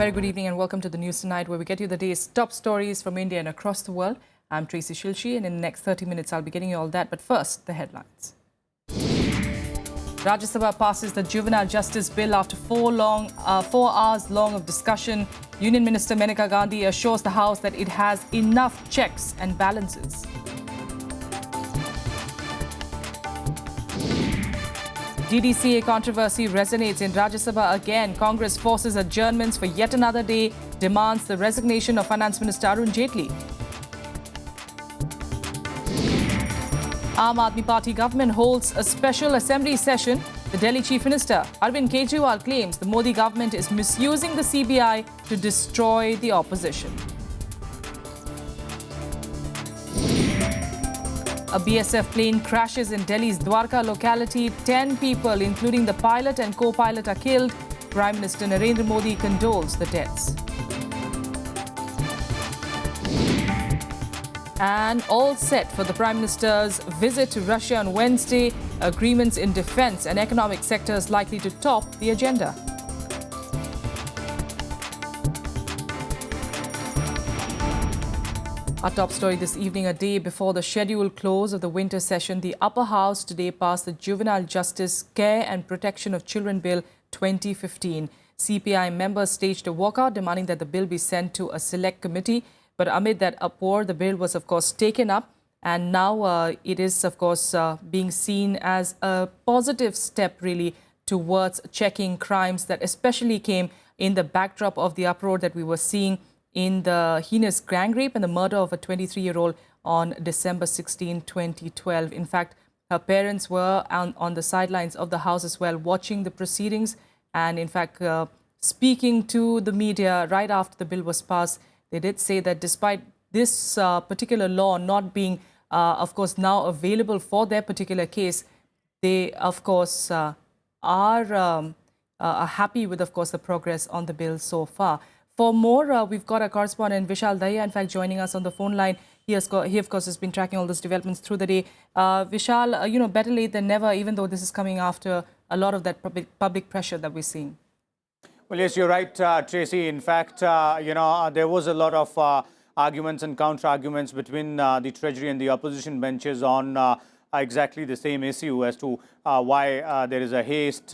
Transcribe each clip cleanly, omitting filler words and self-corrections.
Very good evening and welcome to the news tonight, where we get you the day's top stories from India and across the world. I'm Tracy Shilshi, and in the next 30 minutes I'll be getting you all that. But first, the headlines. Rajya Sabha passes the Juvenile Justice Bill after 4 hours long of discussion. Union Minister Maneka Gandhi assures the House that it has enough checks and balances. DDCA controversy resonates in Rajya Sabha again. Congress forces adjournments for yet another day, demands the resignation of Finance Minister Arun Jaitley. Aam Aadmi Party government holds a special assembly session. The Delhi Chief Minister Arvind Kejriwal claims the Modi government is misusing the CBI to destroy the opposition. A BSF plane crashes in Delhi's Dwarka locality. 10 people, including the pilot and co-pilot, are killed. Prime Minister Narendra Modi condoles the deaths. And all set for the Prime Minister's visit to Russia on Wednesday. Agreements in defense and economic sectors likely to top the agenda. Our top story this evening: a day before the scheduled close of the winter session, the Upper House today passed the Juvenile Justice, Care and Protection of Children Bill 2015. CPI members staged a walkout demanding that the bill be sent to a select committee. But amid that uproar, the bill was, of course, taken up. And now it is, of course, being seen as a positive step, really, towards checking crimes that especially came in the backdrop of the uproar that we were seeing in the heinous gang rape and the murder of a 23-year-old on December 16, 2012. In fact, her parents were on the sidelines of the house as well, watching the proceedings. And in fact, speaking to the media right after the bill was passed, they did say that despite this particular law not being, of course, now available for their particular case, they, of course, are happy with, of course, the progress on the bill so far. For more, we've got our correspondent Vishal Dahiya, in fact, joining us on the phone line. He, of course, has been tracking all these developments through the day. Vishal, better late than never, even though this is coming after a lot of that public pressure that we're seeing. Well, yes, you're right, Tracy. In fact, there was a lot of arguments and counter-arguments between the Treasury and the opposition benches on exactly the same issue as to why there is a haste.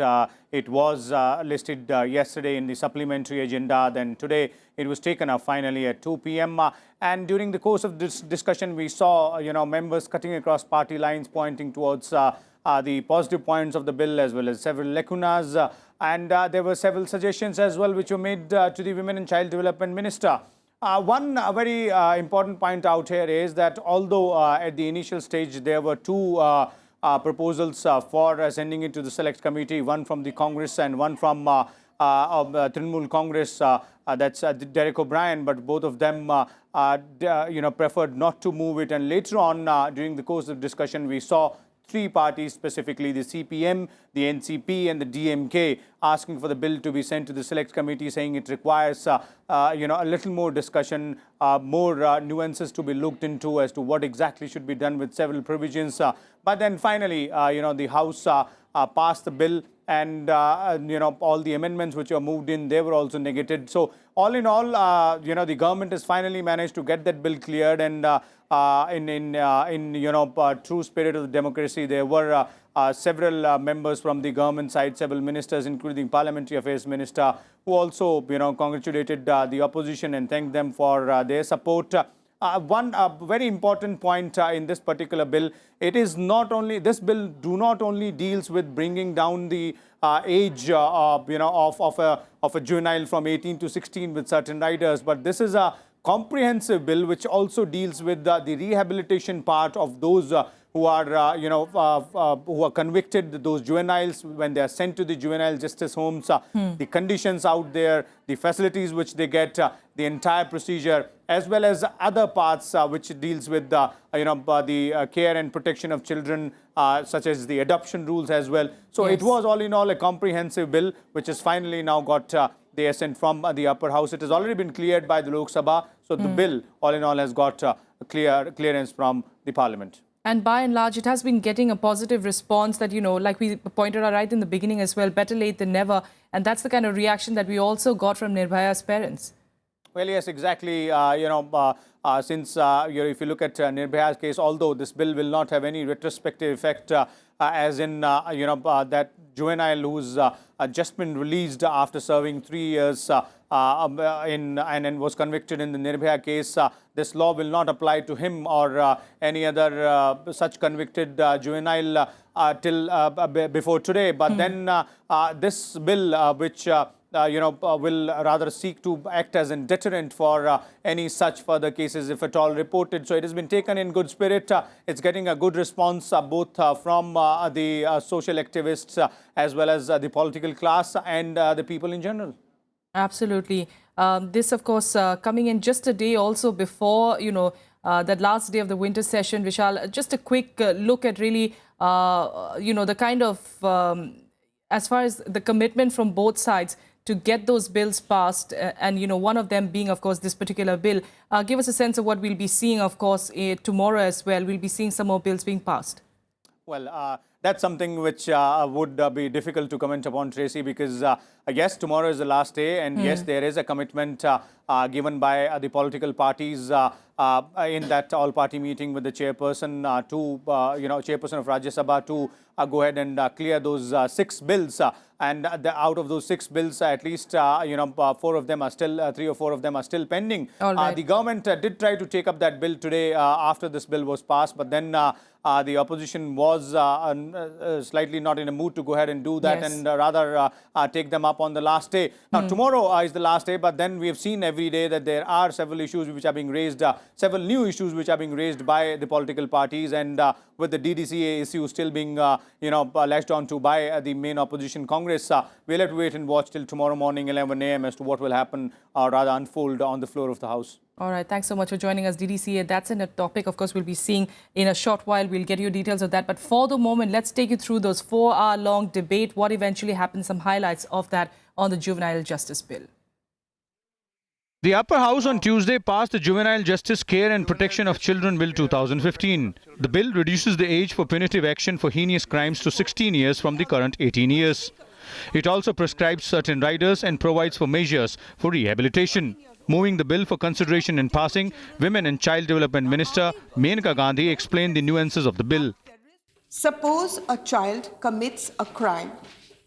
It was listed yesterday in the supplementary agenda. Then today it was taken up finally at 2 p.m. And during the course of this discussion, we saw, members cutting across party lines, pointing towards the positive points of the bill as well as several lacunas. And there were several suggestions as well which were made to the Women and Child Development Minister. One very important point out here is that although at the initial stage there were two proposals for sending it to the select committee, one from the Congress and one from Trinamool Congress, that's Derek O'Brien, but both of them preferred not to move it. And later on during the course of discussion, we saw three parties, specifically the CPM, the NCP and the DMK, asking for the bill to be sent to the select committee, saying it requires a little more discussion, more nuances to be looked into as to what exactly should be done with several provisions. But then finally, the House passed the bill, and all the amendments which were moved in, they were also negated. So all in all, the government has finally managed to get that bill cleared, and in true spirit of democracy, there were several members from the government side, several ministers, including Parliamentary Affairs Minister, who also congratulated the opposition and thanked them for their support. One very important point in this particular bill, it is not only, this bill do not only deals with bringing down the age of a juvenile from 18 to 16 with certain riders, but this is a comprehensive bill which also deals with the rehabilitation part of those who are who are convicted, those juveniles, when they are sent to the juvenile justice homes, the conditions out there, the facilities which they get, the entire procedure, as well as other parts which deals with the care and protection of children, such as the adoption rules as well. So yes, it was all in all a comprehensive bill which has finally now got the assent from the upper house. It has already been cleared by the Lok Sabha, so the bill all in all has got clearance from the parliament. And by and large, it has been getting a positive response that, like we pointed out right in the beginning as well, better late than never. And that's the kind of reaction that we also got from Nirbhaya's parents. Well, yes, exactly. Since if you look at Nirbhaya's case, although this bill will not have any retrospective effect, as in that juvenile who's just been released after serving 3 years and was convicted in the Nirbhaya case, this law will not apply to him or any other such convicted juvenile till before today. But then this bill, which will rather seek to act as a deterrent for any such further cases, if at all reported. So it has been taken in good spirit. It's getting a good response both from the social activists as well as the political class and the people in general. Absolutely. This, of course, coming in just a day also before, that last day of the winter session. Vishal, just a quick look at really, the kind of, as far as the commitment from both sides to get those bills passed, and, one of them being, of course, this particular bill. Give us a sense of what we'll be seeing, of course, tomorrow as well. We'll be seeing some more bills being passed. Well, that's something which would be difficult to comment upon, Tracy, because yes, tomorrow is the last day, and yes, there is a commitment given by the political parties in that all-party meeting with the chairperson chairperson of Rajya Sabha to go ahead and clear those 6 bills. And out of those 6 bills, at least 4 of them are still, 3 or 4 of them are still pending. Right. The government did try to take up that bill today after this bill was passed, but then the opposition was slightly not in a mood to go ahead and do that, Yes. and rather take them up on the last day. Now, tomorrow is the last day, but then we have seen every day that there are several issues which are being raised, several new issues which are being raised by the political parties, and with the DDCA issue still being, latched onto by the main opposition Congress. We'll have to wait and watch till tomorrow morning, 11 a.m. as to what will happen or rather unfold on the floor of the House. All right. Thanks so much for joining us, DDCA. That's a topic, of course, we'll be seeing in a short while. We'll get you details of that. But for the moment, let's take you through those 4-hour-long debate, what eventually happened, some highlights of that on the Juvenile Justice Bill. The Upper House on Tuesday passed the Juvenile Justice Care and Protection of Children Bill 2015. The bill reduces the age for punitive action for heinous crimes to 16 years from the current 18 years. It also prescribes certain riders and provides for measures for rehabilitation. Moving the bill for consideration and passing, Women and Child Development Minister Menaka Gandhi explained the nuances of the bill. Suppose a child commits a crime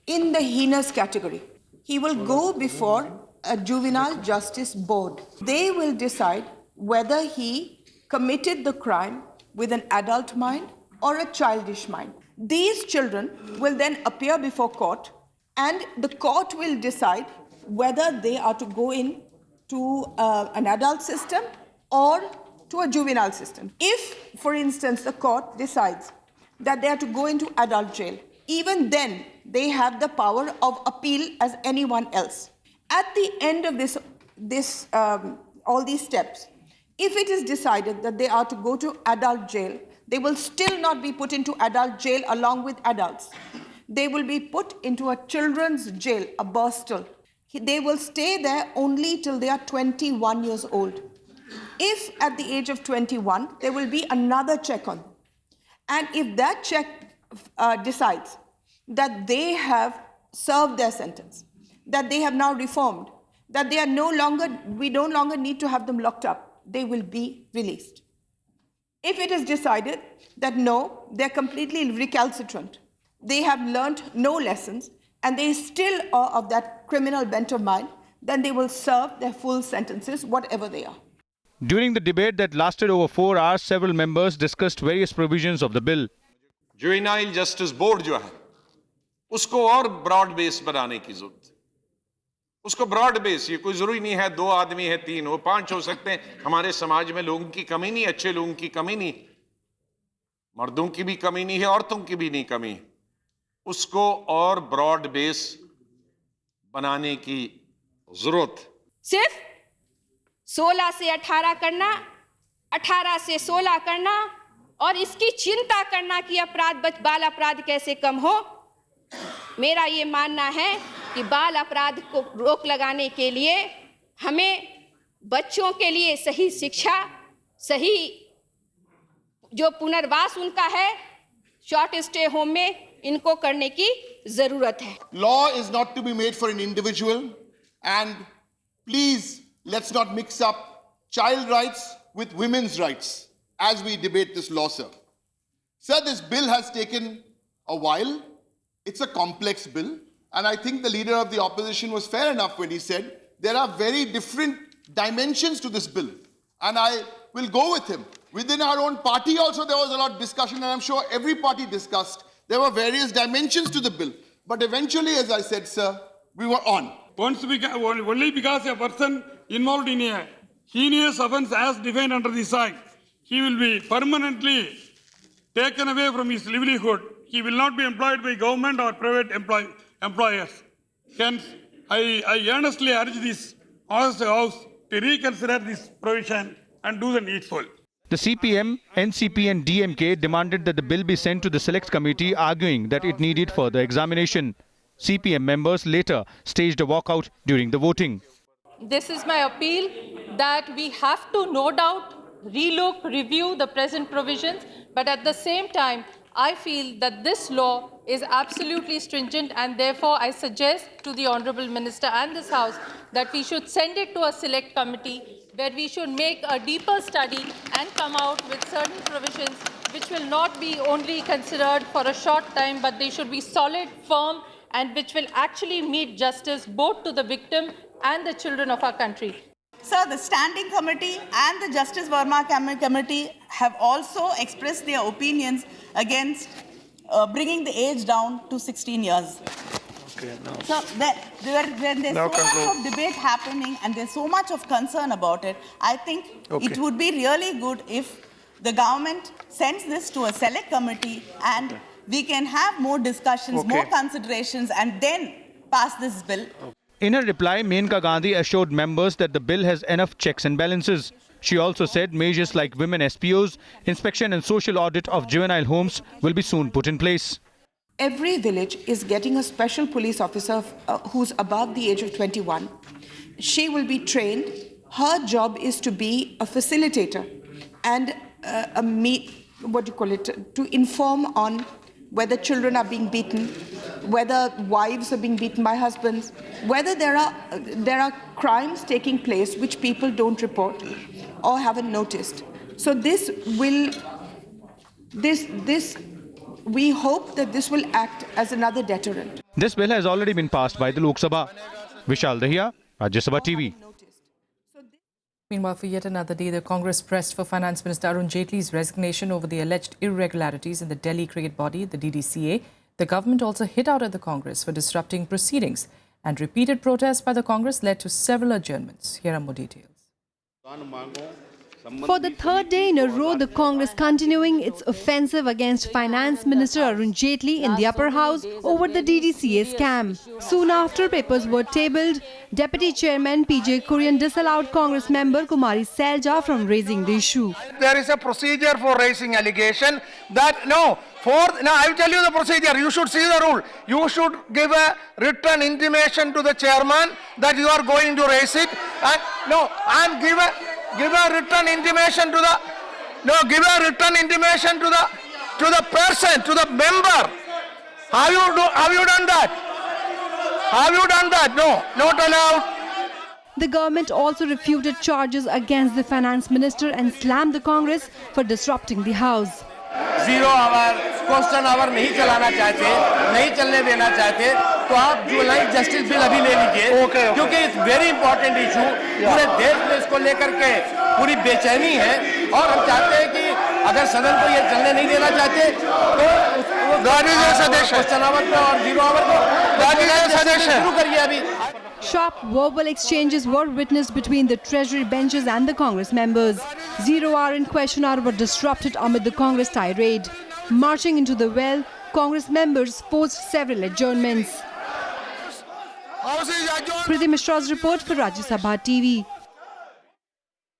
in the heinous category. He will go before a juvenile justice board. They will decide whether he committed the crime with an adult mind or a childish mind. These children will then appear before court, and the court will decide whether they are to go in to an adult system or to a juvenile system. If, for instance, the court decides that they are to go into adult jail, even then they have the power of appeal as anyone else. At the end of all these steps, if it is decided that they are to go to adult jail, they will still not be put into adult jail along with adults. They will be put into a children's jail, a Borstal. They will stay there only till they are 21 years old. If at the age of 21, there will be another check on them. And if that check decides that they have served their sentence, that they have now reformed, that we no longer need to have them locked up, they will be released. If it is decided that no, they're completely recalcitrant, they have learned no lessons, and they still are of that criminal bent of mind, then they will serve their full sentences, whatever they are. During the debate that lasted over 4 hours, several members discussed various provisions of the bill. Juvenile justice board जो है उसको और broad base बनाने की जरूरत है. उसको broad base, ये कोई जरूरी नहीं है 2 आदमी है 3 हो 5 हो सकते हैं. हमारे समाज में लोगों की कमी नहीं, अच्छे लोगों की कमी नहीं, मर्दों की भी कमी नहीं है, औरतों की भी नहीं कमी. उसको और ब्रॉड बेस बनाने की जरूरत. सिर्फ 16 से 18 करना, 18 से 16 करना और इसकी चिंता करना कि बाल अपराध कैसे कम हो. मेरा ये मानना है कि बाल अपराध को रोक लगाने के लिए हमें बच्चों के लिए सही शिक्षा, सही जो पुनर्वास उनका है शॉर्ट स्टे होम में इनको करने की जरूरत है. Law is not to be made for an individual, and please let's not mix up child rights with women's rights as we debate this law, sir. Sir, this bill has taken a while. It's a complex bill, and I think the leader of the opposition was fair enough when he said there are very different dimensions to this bill, and I will go with him. Within our own party also there was a lot of discussion, and I'm sure every party discussed. There were various dimensions to the bill, but eventually, as I said, sir, we were on. Only because a person involved in a heinous offence as defined under this Act, he will be permanently taken away from his livelihood. He will not be employed by government or private employers. Hence, I earnestly urge this House to reconsider this provision and do the needful. The CPM, NCP and DMK demanded that the bill be sent to the Select Committee, arguing that it needed further examination. CPM members later staged a walkout during the voting. This is my appeal that we have to no doubt relook, review the present provisions, but at the same time, I feel that this law is absolutely stringent, and therefore I suggest to the Honourable Minister and this House that we should send it to a select committee where we should make a deeper study and come out with certain provisions which will not be only considered for a short time, but they should be solid, firm, and which will actually meet justice both to the victim and the children of our country. Sir, the Standing Committee and the Justice Verma Committee have also expressed their opinions against bringing the age down to 16 years. Okay, so when there's so much of debate happening and there's so much of concern about it, I think it would be really good if the government sends this to a select committee and we can have more discussions, more considerations, and then pass this bill. In her reply, Menka Gandhi assured members that the bill has enough checks and balances. She also said measures like women SPOs, inspection and social audit of juvenile homes will be soon put in place. Every village is getting a special police officer who's above the age of 21. She will be trained. Her job is to be a facilitator and to inform on whether children are being beaten, whether wives are being beaten by husbands, whether there are crimes taking place which people don't report or haven't noticed. So we hope that this will act as another deterrent. This bill has already been passed by the Lok Sabha. Vishal Dahiya, Rajya Sabha TV. Meanwhile, for yet another day, the Congress pressed for Finance Minister Arun Jaitley's resignation over the alleged irregularities in the Delhi cricket body, the DDCA. The government also hit out at the Congress for disrupting proceedings, and repeated protests by the Congress led to several adjournments. Here are more details. For the third day in a row, the Congress continuing its offensive against Finance Minister Arun Jaitley in the upper house over the DDCA scam. Soon after papers were tabled, Deputy Chairman PJ Kurian disallowed Congress member Kumari Selja from raising the issue. There is a procedure for raising allegation that now I will tell you the procedure. You should see the rule. You should give a written intimation to the chairman that you are going to raise it, and give a written intimation to the person, to the member. Have you done that? Have you done that? No, not allowed. The government also refuted charges against the finance minister and slammed the Congress for disrupting the house. 0 hour, question hour नहीं चलाना चाहते, नहीं चलने देना चाहते, तो आप juvenile justice bill अभी ले लीजिए, क्योंकि इट्स वेरी इंपॉर्टेंट इशू, पूरे देश में इसको लेकर के पूरी बेचैनी है, और हम चाहते हैं कि अगर सदन को ये चलने नहीं देना चाहते, तो क्वेश्चन आवर पे और 0 आवर को शुरू करिए अभी. Sharp verbal exchanges were witnessed between the Treasury benches and the Congress members. 0 hour and question hour were disrupted amid the Congress tirade. Marching into the well, Congress members forced several adjournments. Priti Mishra's report for Rajya Sabha TV.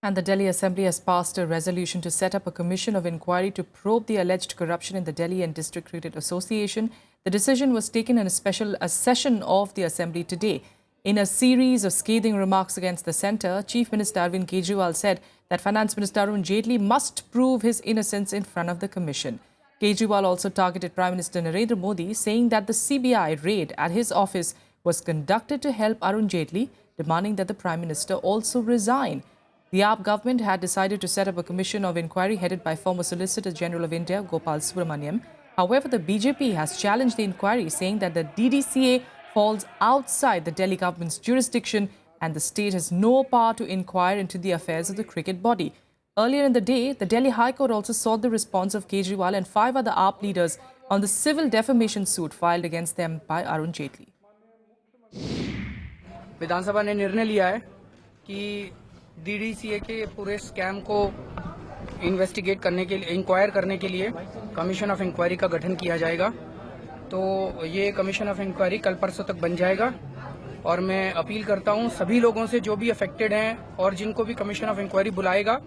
And the Delhi Assembly has passed a resolution to set up a commission of inquiry to probe the alleged corruption in the Delhi and District Cricket Association. The decision was taken in a session of the Assembly today. In a series of scathing remarks against the centre, Chief Minister Arvind Kejriwal said that Finance Minister Arun Jaitley must prove his innocence in front of the Commission. Kejriwal also targeted Prime Minister Narendra Modi, saying that the CBI raid at his office was conducted to help Arun Jaitley, demanding that the Prime Minister also resign. The AAP government had decided to set up a commission of inquiry headed by former Solicitor General of India, Gopal Subramaniam. However, the BJP has challenged the inquiry, saying that the DDCA falls outside the Delhi government's jurisdiction and the state has no power to inquire into the affairs of the cricket body. Earlier in the day, the Delhi High Court also sought the response of Kejriwal and 5 other AAP leaders on the civil defamation suit filed against them by Arun Jaitley. विधानसभा ने निर्णय लिया है कि DDCA के पूरे scam को investigate करने के लिए, इंक्वायर करने के लिए कमीशन ऑफ इंक्वायरी का गठन किया जाएगा। तो ये कमीशन ऑफ इंक्वायरी कल परसों तक बन जाएगा और मैं अपील करता हूं सभी लोगों से जो भी अफेक्टेड हैं और जिनको भी कमीशन ऑफ इंक्वायरी बुलाएगा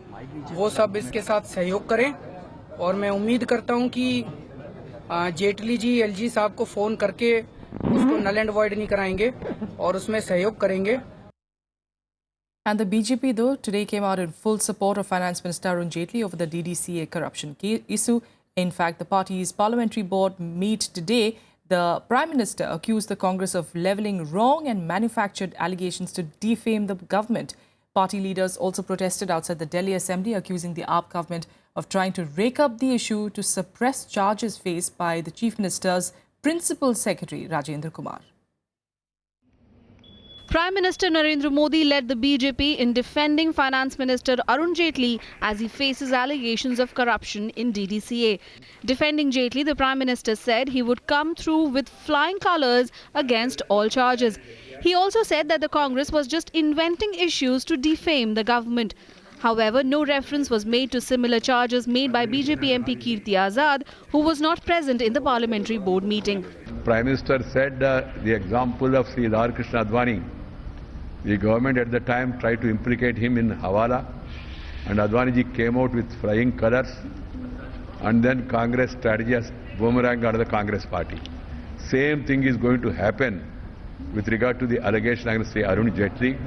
वो सब इसके साथ सहयोग करें और मैं उम्मीद करता हूं कि जेटली जी एलजी साहब को फोन करके उसको नल एंड वॉइड नहीं कराएंगे और उसमें सहयोग करेंगे। And the BJP, though, today came out in full support of Finance Minister Arun Jaitley over the DDCA corruption issue. In fact, the party's parliamentary board meet today. The Prime Minister accused the Congress of levelling wrong and manufactured allegations to defame the government. Party leaders also protested outside the Delhi Assembly, accusing the AAP government of trying to rake up the issue to suppress charges faced by the Chief Minister's Principal Secretary, Rajendra Kumar. Prime Minister Narendra Modi led the BJP in defending Finance Minister Arun Jaitley as he faces allegations of corruption in DDCA. Defending Jaitley, the Prime Minister said he would come through with flying colours against all charges. He also said that the Congress was just inventing issues to defame the government. However, no reference was made to similar charges made by BJP MP Kirti Azad, who was not present in the parliamentary board meeting. Prime Minister said the example of Sri V Krishna Advani. The government at the time tried to implicate him in Hawala, and Advani ji came out with flying colours, and then Congress strategy has boomerang out of the Congress party. Same thing is going to happen with regard to the allegation against Sri Arun Jaitley.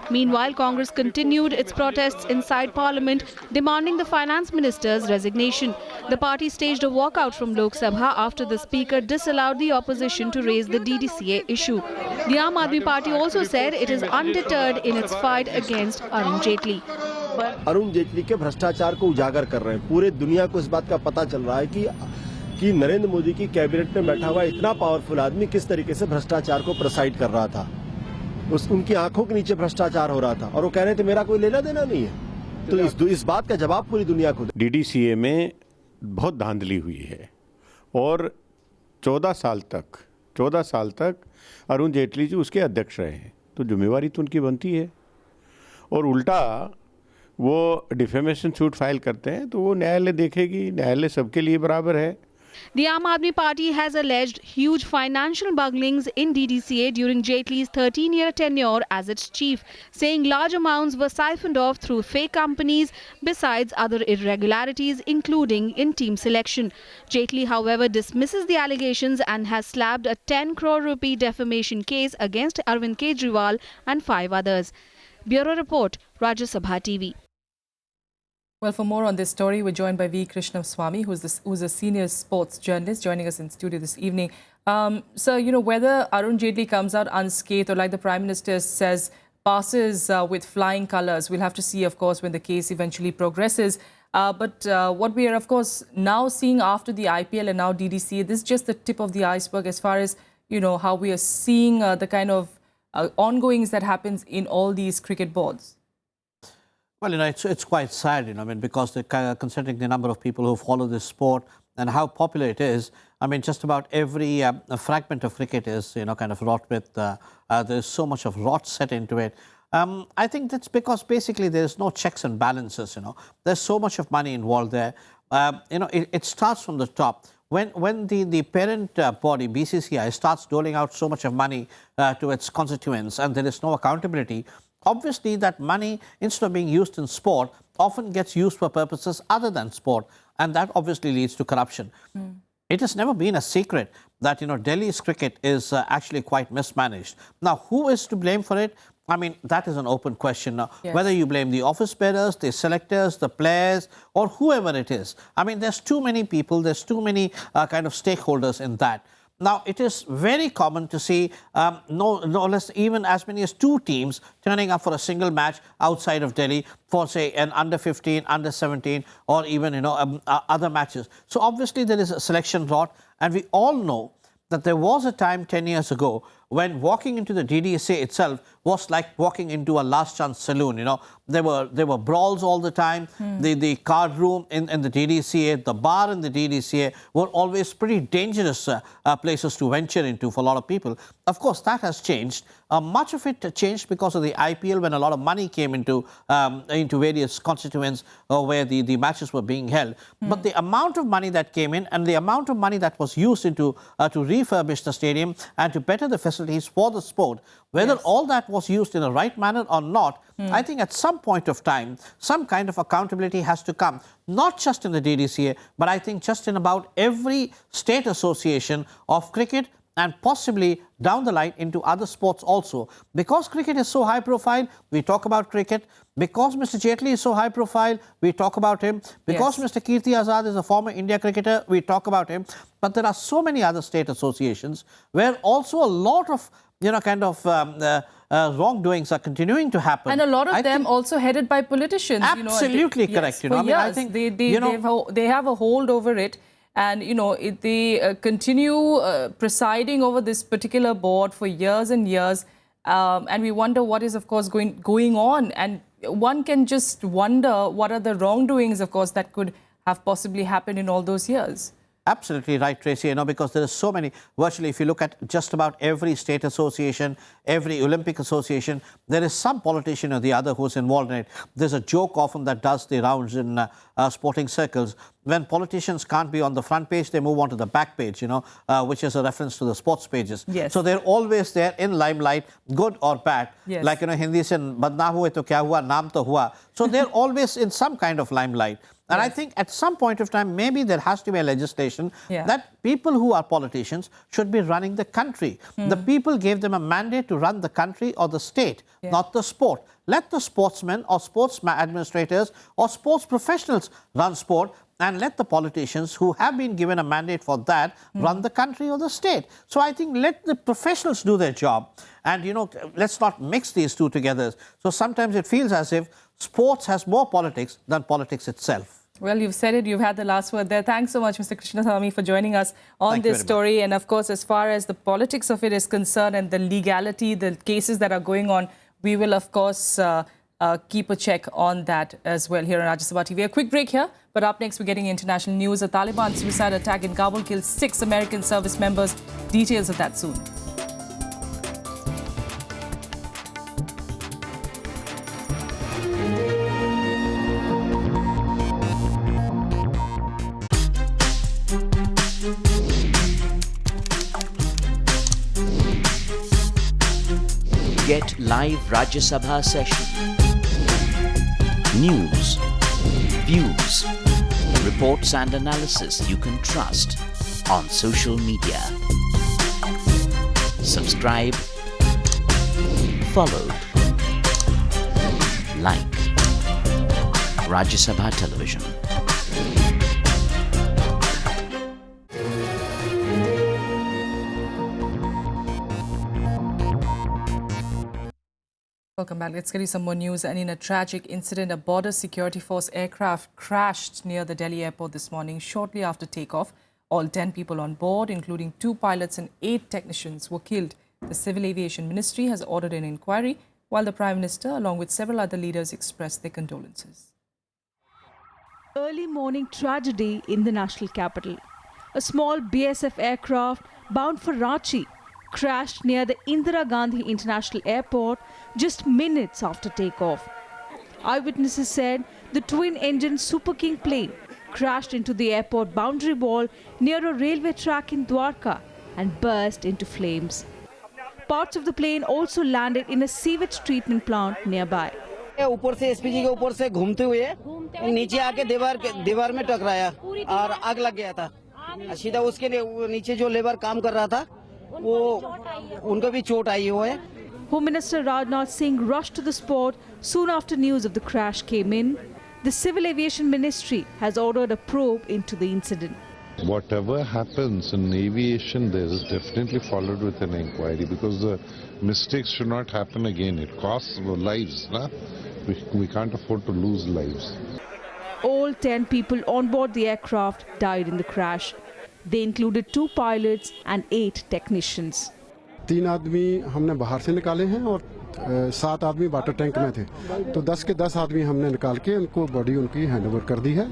Meanwhile, Congress continued its protests inside Parliament, demanding the Finance Minister's resignation. The party staged a walkout from Lok Sabha after the Speaker disallowed the opposition to raise the DDCA issue. The Aam Aadmi Party also said it is undeterred in its fight against Arun Jaitley. Arun Jaitley के भ्रष्टाचार को उजागर कर रहे हैं। पूरे दुनिया को इस बात का पता चल रहा है कि नरेंद्र मोदी की कैबिनेट में बैठा हुआ इतना पावरफुल आदमी किस तरीके से भ्रष्टाचार को प्रोसाइड कर रहा था। उनकी आंखों के नीचे भ्रष्टाचार हो रहा था और वो कह रहे थे मेरा कोई लेना देना नहीं है। तो इस बात का जवाब पूरी दुनिया को। डीडीसीए में बहुत धांधली हुई है और 14 साल तक अरुण जेटली जी उसके अध्यक्ष रहे हैं, तो जिम्मेवारी तो उनकी बनती है। और उल्टा वो डिफेमेशन सूट फाइल करते हैं तो वो न्यायालय देखेगी, न्यायालय सबके लिए बराबर है। The Aam Aadmi Party has alleged huge financial bunglings in DDCA during Jaitley's 13-year tenure as its chief, saying large amounts were siphoned off through fake companies besides other irregularities, including in team selection. Jaitley, however, dismisses the allegations and has slapped a 10 crore rupee defamation case against Arvind Kejriwal and 5 others. Bureau Report, Rajya Sabha TV. Well, for more on this story, we're joined by V Krishna, who's a senior sports journalist, joining us in studio this evening. So, whether Arun Jaitley comes out unscathed or, like the Prime Minister says, passes with flying colours, we'll have to see, of course, when the case eventually progresses. But what we are, of course, now seeing after the IPL and now DDCA, this is just the tip of the iceberg as far as, how we are seeing the kind of ongoings that happens in all these cricket boards. Well, it's quite sad, because considering the number of people who follow this sport and how popular it is, just about every fragment of cricket is, kind of wrought with, there's so much of rot set into it. I think that's because basically there's no checks and balances, There's so much of money involved there. It starts from the top. When the parent body, BCCI, starts doling out so much of money to its constituents and there is no accountability, obviously that money, instead of being used in sport, often gets used for purposes other than sport, and that obviously leads to corruption. it has never been a secret that, Delhi's cricket is actually quite mismanaged. Now, who is to blame for it? I mean, that is an open question now. Yes. Whether you blame the office bearers, the selectors, the players, or whoever it is. I mean, there's too many people, there's too many kind of stakeholders in that. Now, it is very common to see no less even as many as 2 teams turning up for a single match outside of Delhi for, say, an under 15, under 17, or even, other matches. So, obviously, there is a selection rot, and we all know that there was a time 10 years ago when walking into the DDSA itself was like walking into a last chance saloon. There were brawls all the time. The card room in the DDCA, the bar in the DDCA were always pretty dangerous places to venture into for a lot of people. Of course, that has changed. Much of it changed because of the IPL, when a lot of money came into various constituents where the matches were being held. But the amount of money that came in and the amount of money that was used to refurbish the stadium and to better the facilities for the sport, whether all that was used in the right manner or not, I think at some point of time, some kind of accountability has to come, not just in the DDCA, but I think just in about every state association of cricket, and possibly down the line into other sports also. Because cricket is so high profile, we talk about cricket. Because Mr. Jaitley is so high profile, we talk about him. Because Mr. Kirti Azad is a former India cricketer, we talk about him. But there are so many other state associations where also a lot of, wrongdoings are continuing to happen. And a lot of them also headed by politicians. Absolutely correct. For years, I think they have a hold over it. And, they continue presiding over this particular board for years and years. And we wonder what is, of course, going on. And one can just wonder what are the wrongdoings, of course, that could have possibly happened in all those years. Absolutely right, Tracy, because there are so many, virtually if you look at just about every state association, every Olympic association, there is some politician or the other who's involved in it. There's a joke often that does the rounds in sporting circles. When politicians can't be on the front page, they move on to the back page, which is a reference to the sports pages. Yes. So they're always there in limelight, good or bad. Yes. Like, Hindi se badnaam hue to kya hua, naam to hua. So they're always in some kind of limelight. And I think at some point of time, maybe there has to be a legislation that people who are politicians should be running the country. The people gave them a mandate to run the country or the state, not the sport. Let the sportsmen or sports administrators or sports professionals run sport, and let the politicians who have been given a mandate for that run the country or the state. So I think let the professionals do their job, and let's not mix these two together. So sometimes it feels as if sports has more politics than politics itself. Well, you've said it. You've had the last word there. Thanks so much, Mr. Krishna for joining us on this story. And of course, as far as the politics of it is concerned and the legality, the cases that are going on, we will, of course, keep a check on that as well here on Rajya Sabha TV. A quick break here, but up next, we're getting international news. A Taliban suicide attack in Kabul killed 6 American service members. Details of that soon. Get live Rajya Sabha session. News, views, reports and analysis you can trust on social media. Subscribe, follow, like Rajya Sabha Television. Welcome back. Let's get you some more news. And in a tragic incident, a border security force aircraft crashed near the Delhi airport this morning shortly after takeoff. All 10 people on board, including 2 pilots and 8 technicians, were killed. The Civil Aviation Ministry has ordered an inquiry, while the Prime Minister, along with several other leaders, expressed their condolences. Early morning tragedy in the national capital. A small BSF aircraft bound for Ranchi crashed near the Indira Gandhi International Airport just minutes after takeoff. Eyewitnesses said the twin-engine Super King plane crashed into the airport boundary wall near a railway track in Dwarka and burst into flames. Parts of the plane also landed in a sewage treatment plant nearby. ऊपर से SPG के ऊपर से घूमते हुए नीचे आके दीवार में टकराया और आग लग गया था सीधा उसके नीचे जो लेबर काम कर रहा था वो उनको भी चोट आई हुई है. Home Minister Rajnath Singh rushed to the spot soon after news of the crash came in. The Civil Aviation Ministry has ordered a probe into the incident. Whatever happens in aviation, there is definitely followed with an inquiry, because the mistakes should not happen again. It costs lives. Nah? We can't afford to lose lives. All 10 people on board the aircraft died in the crash. They included 2 pilots and 8 technicians. 3 आदमी हमने बाहर से निकाले हैं और 7 आदमी water tank में थे. तो 10 के 10 आदमी हमने निकाल के उनको बॉडी उनकी हैंडओवर कर दी है.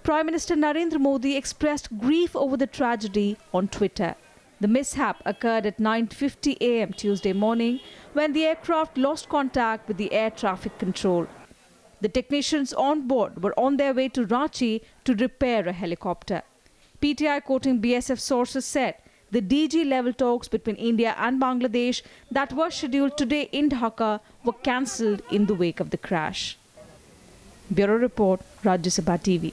Prime Minister Narendra Modi expressed grief over the tragedy on Twitter. The mishap occurred at 9:50 a.m. Tuesday morning when the aircraft lost contact with the air traffic control. The technicians on board were on their way to Ranchi to repair a helicopter. PTI quoting BSF sources said the DG level talks between India and Bangladesh that were scheduled today in Dhaka were cancelled in the wake of the crash. Bureau Report, Rajya Sabha TV.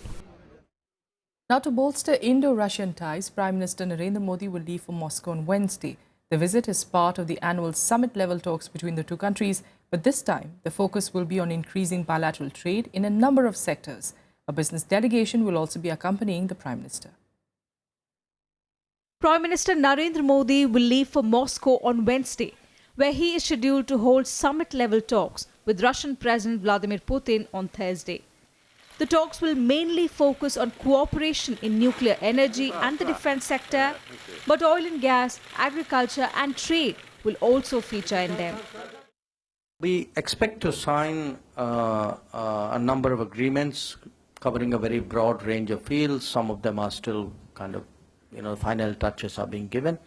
Now, to bolster Indo-Russian ties, Prime Minister Narendra Modi will leave for Moscow on Wednesday. The visit is part of the annual summit-level talks between the two countries, but this time the focus will be on increasing bilateral trade in a number of sectors. A business delegation will also be accompanying the Prime Minister. Prime Minister Narendra Modi will leave for Moscow on Wednesday, where he is scheduled to hold summit-level talks with Russian President Vladimir Putin on Thursday. The talks will mainly focus on cooperation in nuclear energy and the defense sector, but oil and gas, agriculture and trade will also feature in them. We expect to sign a number of agreements covering a very broad range of fields. Some of them are still kind of, final touches are being given.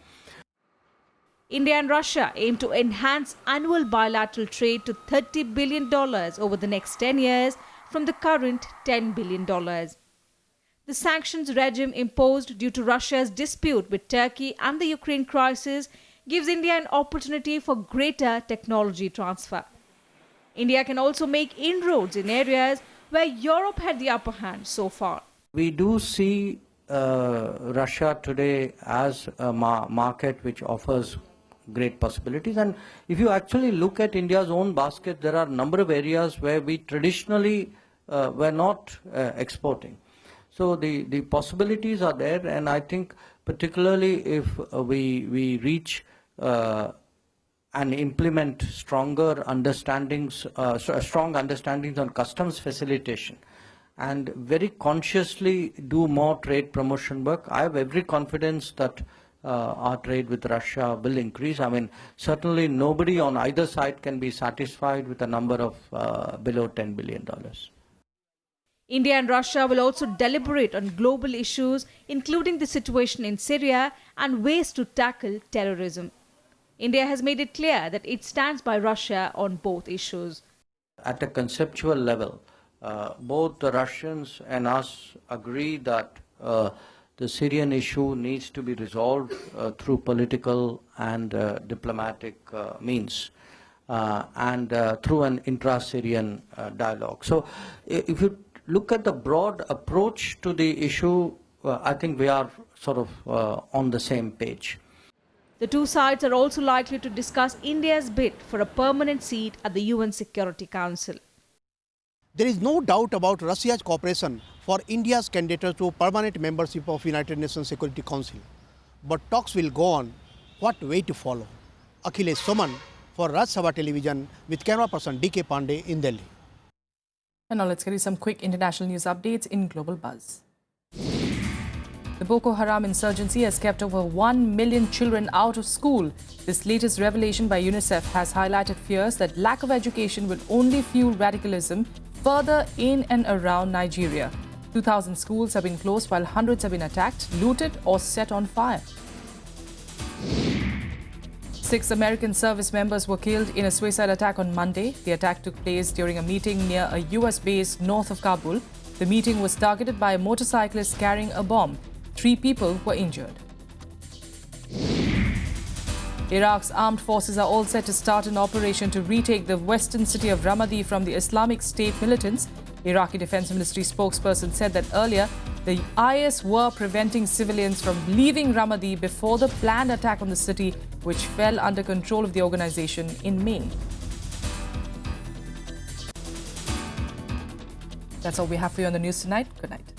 India and Russia aim to enhance annual bilateral trade to $30 billion over the next 10 years from the current $10 billion. The sanctions regime imposed due to Russia's dispute with Turkey and the Ukraine crisis gives India an opportunity for greater technology transfer. India can also make inroads in areas where Europe had the upper hand so far. We do see Russia today as a market which offers great possibilities, and if you actually look at India's own basket, there are a number of areas where we traditionally were not exporting. So the possibilities are there, and I think particularly if we reach and implement stronger understandings, strong understandings on customs facilitation, and very consciously do more trade promotion work, I have every confidence that our trade with Russia will increase. I mean, certainly nobody on either side can be satisfied with a number of below $10 billion. India and Russia will also deliberate on global issues, including the situation in Syria and ways to tackle terrorism. India has made it clear that it stands by Russia on both issues. At a conceptual level, both the Russians and us agree that the Syrian issue needs to be resolved through political and diplomatic means and through an intra-Syrian dialogue. So if you look at the broad approach to the issue, I think we are sort of on the same page. The two sides are also likely to discuss India's bid for a permanent seat at the UN Security Council. There is no doubt about Russia's cooperation for India's candidature to permanent membership of United Nations Security Council. But talks will go on. What way to follow? Akhilesh Soman for Rajya Sabha Television with camera person DK Pandey in Delhi. And now let's get you some quick international news updates in Global Buzz. The Boko Haram insurgency has kept over 1 million children out of school. This latest revelation by UNICEF has highlighted fears that lack of education will only fuel radicalism further in and around Nigeria. 2,000 schools have been closed while hundreds have been attacked, looted or set on fire. 6 American service members were killed in a suicide attack on Monday. The attack took place during a meeting near a US base north of Kabul. The meeting was targeted by a motorcyclist carrying a bomb. 3 people were injured. Iraq's armed forces are all set to start an operation to retake the western city of Ramadi from the Islamic State militants. Iraqi Defense Ministry spokesperson said that earlier The IS were preventing civilians from leaving Ramadi before the planned attack on the city, which fell under control of the organization in May. That's all we have for you on the news tonight. Good night.